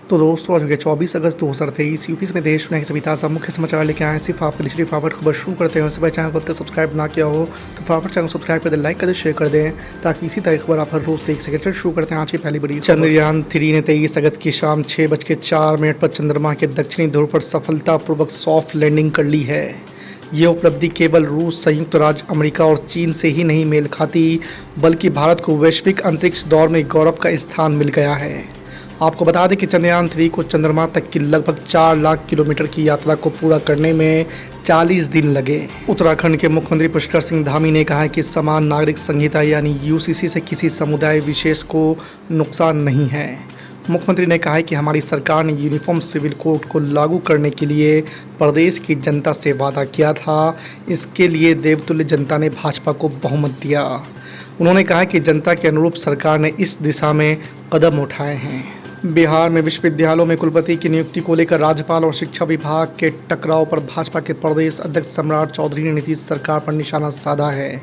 तो दोस्तों आज हो गया 24 अगस्त 2023 यूपी में देश दुनिया के सभी ताज़ा मुख्य समाचार लेके आए। सिर्फ आपके लिए सिर्फ फटाफट खबर शुरू करते हैं। उससे पहले चैनल को अब तक सब्सक्राइब ना किया हो तो फटाफट चैनल को सब्सक्राइब कर दें, लाइक कर दें, शेयर कर दें ताकि इसी तरह खबर आप हर रोज देख सकें। शुरू करते हैं आज की पहली बड़ी। चंद्रयान 3 ने 23 अगस्त की शाम 6:04 पर चंद्रमा के दक्षिणी ध्रुव पर सफलतापूर्वक सॉफ्ट लैंडिंग कर ली है। ये उपलब्धि केवल रूस, संयुक्त राज्य अमेरिका और चीन से ही नहीं मेल खाती, बल्कि भारत को वैश्विक अंतरिक्ष दौर में गौरव का स्थान मिल गया है। आपको बता दें कि चंद्रयान 3 को चंद्रमा तक की लगभग 4 लाख किलोमीटर की यात्रा को पूरा करने में 40 दिन लगे। उत्तराखंड के मुख्यमंत्री पुष्कर सिंह धामी ने कहा है कि समान नागरिक संहिता यानी यूसीसी से किसी समुदाय विशेष को नुकसान नहीं है। मुख्यमंत्री ने कहा है कि हमारी सरकार ने यूनिफॉर्म सिविल कोड को लागू करने के लिए प्रदेश की जनता से वादा किया था। इसके लिए देवतुल्य जनता ने भाजपा को बहुमत दिया। उन्होंने कहा कि जनता के अनुरूप सरकार ने इस दिशा में कदम उठाए हैं। बिहार में विश्वविद्यालयों में कुलपति की नियुक्ति को लेकर राज्यपाल और शिक्षा विभाग के टकराव पर भाजपा के प्रदेश अध्यक्ष सम्राट चौधरी ने नीतीश सरकार पर निशाना साधा है।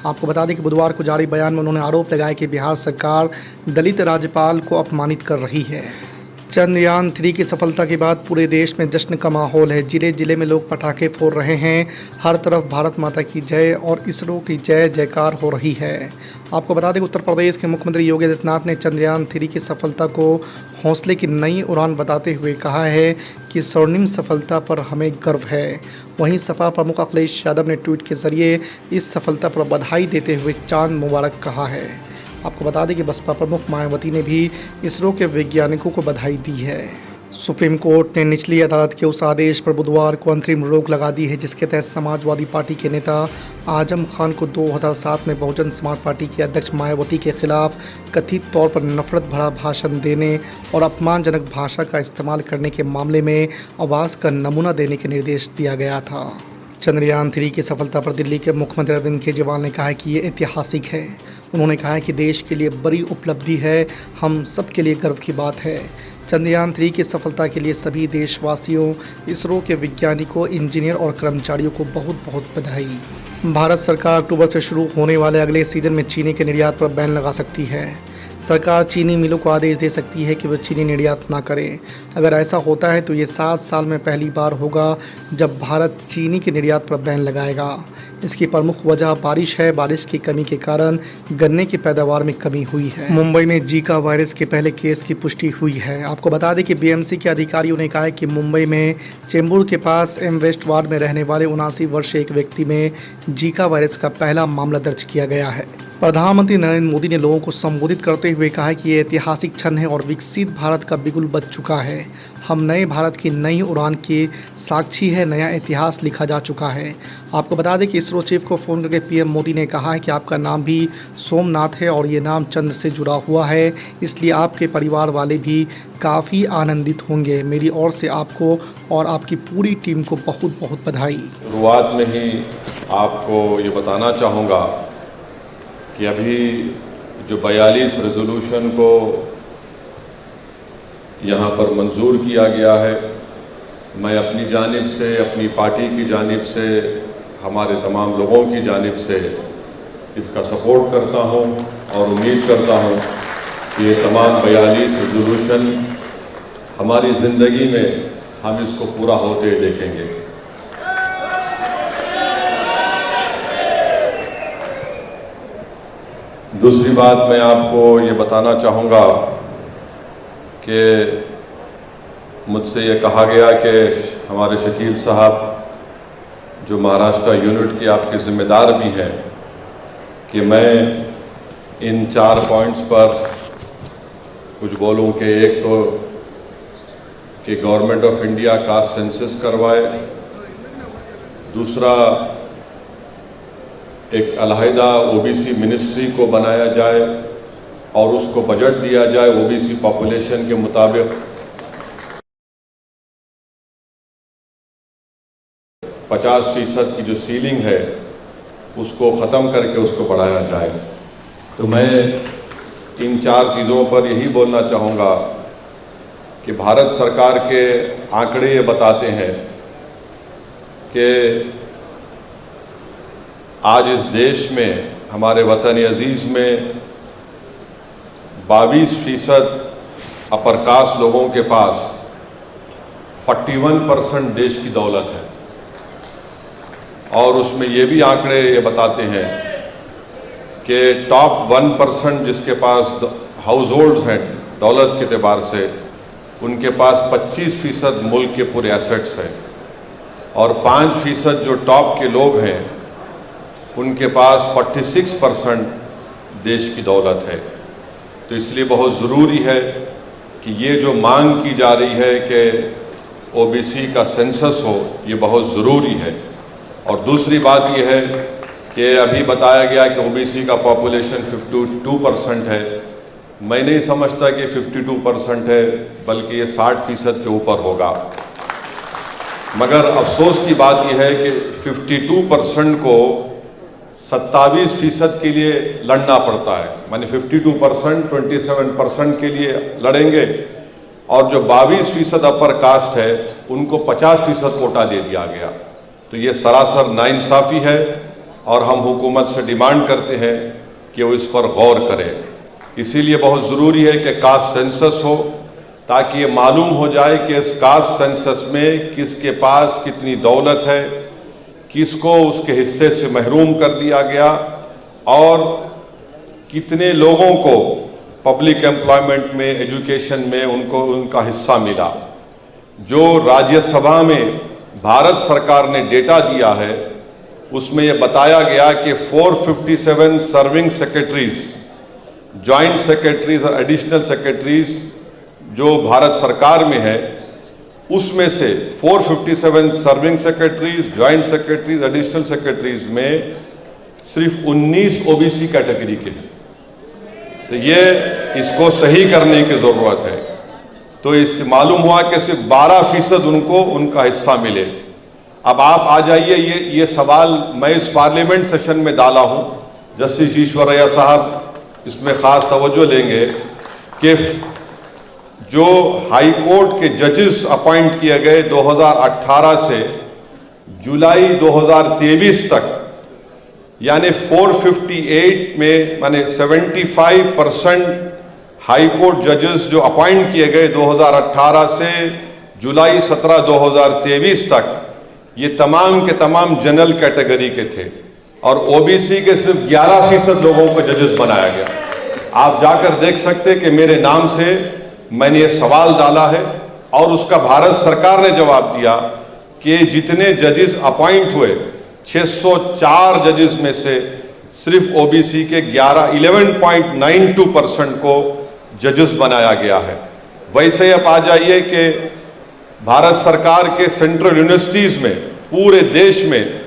आपको बता दें कि बुधवार को जारी बयान में उन्होंने आरोप लगाया कि बिहार सरकार दलित राज्यपाल को अपमानित कर रही है। चंद्रयान 3 की सफलता के बाद पूरे देश में जश्न का माहौल है। जिले जिले में लोग पटाखे फोड़ रहे हैं। हर तरफ भारत माता की जय और इसरो की जय जयकार हो रही है। आपको बता दें कि उत्तर प्रदेश के मुख्यमंत्री योगी आदित्यनाथ ने चंद्रयान 3 की सफलता को हौसले की नई उड़ान बताते हुए कहा है कि स्वर्णिम सफलता पर हमें गर्व है। वहीं सपा प्रमुख अखिलेश यादव ने ट्वीट के जरिए इस सफलता पर बधाई देते हुए चांद मुबारक कहा है। आपको बता दें कि बसपा प्रमुख मायावती ने भी इसरो के वैज्ञानिकों को बधाई दी है। सुप्रीम कोर्ट ने निचली अदालत के उस आदेश पर बुधवार को अंतरिम रोक लगा दी है जिसके तहत समाजवादी पार्टी के नेता आजम खान को 2007 में बहुजन समाज पार्टी की अध्यक्ष मायावती के खिलाफ कथित तौर पर नफरत भरा भाषण देने और अपमानजनक भाषा का इस्तेमाल करने के मामले में आवाज़ का नमूना देने के निर्देश दिया गया था। चंद्रयान 3 की सफलता पर दिल्ली के मुख्यमंत्री अरविंद केजरीवाल ने कहा है कि ये ऐतिहासिक है। उन्होंने कहा है कि देश के लिए बड़ी उपलब्धि है, हम सब के लिए गर्व की बात है। चंद्रयान 3 की सफलता के लिए सभी देशवासियों, इसरो के वैज्ञानिकों, इंजीनियर और कर्मचारियों को बहुत बहुत बधाई। भारत सरकार अक्टूबर से शुरू होने वाले अगले सीजन में चीनी के निर्यात पर बैन लगा सकती है। सरकार चीनी मिलों को आदेश दे सकती है कि वे चीनी निर्यात ना करें। अगर ऐसा होता है तो ये 7 साल में पहली बार होगा जब भारत चीनी के निर्यात पर बैन लगाएगा। इसकी प्रमुख वजह बारिश है। बारिश की कमी के कारण गन्ने की पैदावार में कमी हुई है। मुंबई में जीका वायरस के पहले केस की पुष्टि हुई है। आपको बता दें कि बीएमसी के अधिकारियों ने कहा है कि मुंबई में चेंबूर के पास एम वेस्ट वार्ड में रहने वाले 79 वर्षीय एक व्यक्ति में जीका वायरस का पहला मामला दर्ज किया गया है। प्रधानमंत्री नरेंद्र मोदी ने लोगों को संबोधित करते हुए कहा कि ये ऐतिहासिक क्षण है और विकसित भारत का बिगुल बज चुका है। हम नए भारत की नई उड़ान के साक्षी है, नया इतिहास लिखा जा चुका है। आपको बता दें कि इसरो चीफ को फ़ोन करके पीएम मोदी ने कहा है कि आपका नाम भी सोमनाथ है और ये नाम चंद्र से जुड़ा हुआ है, इसलिए आपके परिवार वाले भी काफ़ी आनंदित होंगे। मेरी ओर से आपको और आपकी पूरी टीम को बहुत बहुत बधाई। शुरुआत में ही आपको ये बताना चाहूँगा कि अभी जो 42 रेजोल्यूशन को यहाँ पर मंजूर किया गया है, मैं अपनी जानिब से, अपनी पार्टी की जानिब से, हमारे तमाम लोगों की जानिब से इसका सपोर्ट करता हूँ और उम्मीद करता हूँ कि ये तमाम 42 रेजोल्यूशन हमारी ज़िंदगी में हम इसको पूरा होते देखेंगे। दूसरी बात मैं आपको ये बताना चाहूँगा कि मुझसे ये कहा गया कि हमारे शकील साहब जो महाराष्ट्र यूनिट के आपके ज़िम्मेदार भी हैं कि मैं इन 4 पॉइंट्स पर कुछ बोलूं कि एक तो कि government of India caste census करवाए, दूसरा एक अलहदा ओबीसी मिनिस्ट्री को बनाया जाए और उसको बजट दिया जाए ओबीसी पॉपुलेशन के मुताबिक 50% की जो सीलिंग है उसको ख़त्म करके उसको बढ़ाया जाए। तो मैं इन 4 चीज़ों पर यही बोलना चाहूँगा कि भारत सरकार के आंकड़े ये बताते हैं कि आज इस देश में, हमारे वतन अजीज़ में 22% अपर कास्ट लोगों के पास 41% देश की दौलत है, और उसमें ये भी आंकड़े ये बताते हैं कि टॉप 1% जिसके पास हाउस होल्ड्स हैं दौलत के एतबार से, उनके पास 25% मुल्क के पूरे एसेट्स हैं, और 5% जो टॉप के लोग हैं उनके पास 46% देश की दौलत है। तो इसलिए बहुत ज़रूरी है कि ये जो मांग की जा रही है कि ओबीसी का सेंसस हो, ये बहुत ज़रूरी है। और दूसरी बात ये है कि अभी बताया गया कि ओबीसी का पॉपुलेशन 52% है। मैं नहीं समझता कि 52% है, बल्कि ये 60% के ऊपर होगा। मगर अफसोस की बात यह है कि 52% को 27% के लिए लड़ना पड़ता है। माने 52% 27% के लिए लड़ेंगे, और जो 22% अपर कास्ट है उनको 50% कोटा दे दिया गया। तो ये सरासर नाइंसाफ़ी है, और हम हुकूमत से डिमांड करते हैं कि वो इस पर गौर करे। इसीलिए बहुत ज़रूरी है कि कास्ट सेंसस हो, ताकि ये मालूम हो जाए कि इस कास्ट सेंसस में किसके पास कितनी दौलत है, किसको उसके हिस्से से महरूम कर दिया गया, और कितने लोगों को पब्लिक एम्प्लॉयमेंट में, एजुकेशन में उनको उनका हिस्सा मिला। जो राज्यसभा में भारत सरकार ने डेटा दिया है उसमें यह बताया गया कि 457 सर्विंग सेक्रेटरीज, जॉइंट सेक्रेटरीज और एडिशनल सेक्रेटरीज जो भारत सरकार में है, उसमें से 457 serving secretaries, joint secretaries, additional secretaries में सिर्फ 19 ओबीसी कैटेगरी के हैं। तो ये इसको सही करने की ज़रूरत है। तो इससे मालूम हुआ कि सिर्फ 12% उनको उनका हिस्सा मिले। अब आप आ जाइए, ये सवाल मैं इस पार्लियामेंट सेशन में डाला हूँ, जस्टिस ईश्वरैया साहब इसमें ख़ास तवज्जो लेंगे कि जो हाई कोर्ट के जजेस अपॉइंट किए गए 2018 से जुलाई 2023 तक, यानी 458 में माने 75% हाई कोर्ट जजेस जो अपॉइंट किए गए 2018 से जुलाई 17 2023 तक, ये तमाम के तमाम जनरल कैटेगरी के थे, और ओबीसी के सिर्फ 11% लोगों को जजेस बनाया गया। आप जाकर देख सकते कि मेरे नाम से मैंने ये सवाल डाला है, और उसका भारत सरकार ने जवाब दिया कि जितने जजेस अपॉइंट हुए 604 जजेस में से सिर्फ ओबीसी के 11.92% को जजेस बनाया गया है। वैसे आप आ जाइए कि भारत सरकार के सेंट्रल यूनिवर्सिटीज़ में पूरे देश में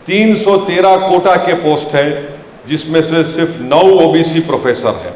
313 कोटा के पोस्ट हैं, जिसमें से सिर्फ 9 ओबीसी प्रोफेसर हैं।